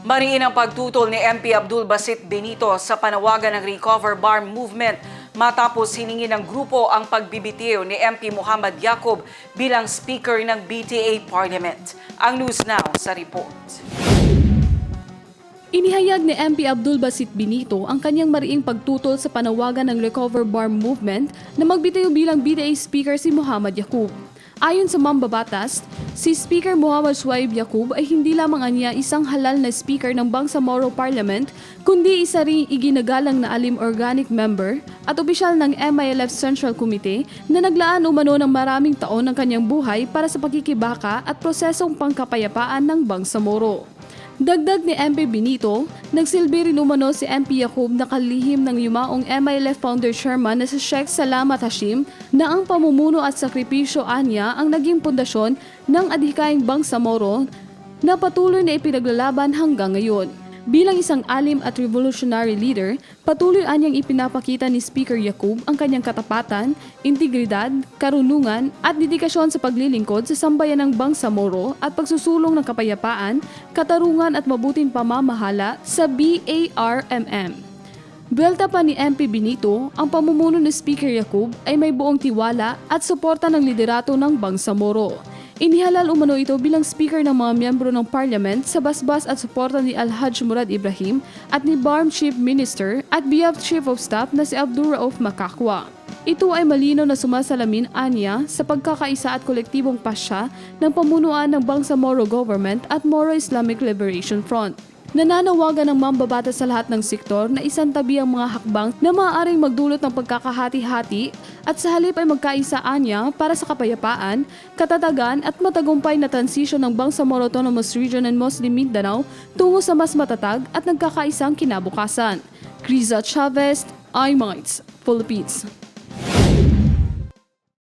Mariin ang pagtutol ni MP Abdul Basit Benito sa panawagan ng Recover Bar Movement matapos hiningi ng grupo ang pagbibitiw ni MP Muhammad Yacoob bilang Speaker ng BTA Parliament. Ang News Now sa report. Inihayag ni MP Abdul Basit Benito ang kanyang mariing pagtutol sa panawagan ng Recover Bar Movement na magbitiw bilang BTA Speaker si Muhammad Yacoob. Ayon sa mambabatas, si Speaker Muhammad Shuaib Yacoob ay hindi lamang anya isang halal na Speaker ng Bangsamoro Parliament, kundi isa ring iginagalang na alim organic member at opisyal ng MILF Central Committee na naglaan umano ng maraming taon ng kanyang buhay para sa pagkikibaka at prosesong pangkapayapaan ng Bangsamoro. Dagdag ni MP Benito, nagsilbi rin umano si MP Yacoob na kalihim ng yumaong MILF Founder Chairman na si Sheikh Salamat Hashim na ang pamumuno at sakripisyo anya ang naging pundasyon ng adhikaing Bangsamoro na patuloy na ipinaglalaban hanggang ngayon. Bilang isang alim at revolutionary leader, patuloy anyang ipinapakita ni Speaker Yacoob ang kanyang katapatan, integridad, karunungan at dedikasyon sa paglilingkod sa sambayan ng Bangsamoro at pagsusulong ng kapayapaan, katarungan at mabuting pamamahala sa BARMM. Buwelta pa ni MP Benito, ang pamumuno ni Speaker Yacoob ay may buong tiwala at suporta ng liderato ng Bangsamoro. Inihalal umano ito bilang speaker ng mga miyembro ng parliament sa basbas at suporta ni Alhaj Murad Ibrahim at ni BARM Chief Minister at BF Chief of Staff na si Abdul Rauf Makakwa. Ito ay malinaw na sumasalamin anya sa pagkakaisa at kolektibong pasya ng pamunuan ng Bangsamoro Government at Moro Islamic Liberation Front. Nananawagan ng mambabata sa lahat ng sektor na isantabi ang mga hakbang na maaaring magdulot ng pagkakahati-hati at sa halip ay magkaisaan niya para sa kapayapaan, katatagan at matagumpay na transisyon ng Bangsamoro Autonomous Region and Muslim Mindanao tungo sa mas matatag at nagkakaisang kinabukasan. Criza Chavez, iMinds, Philippines.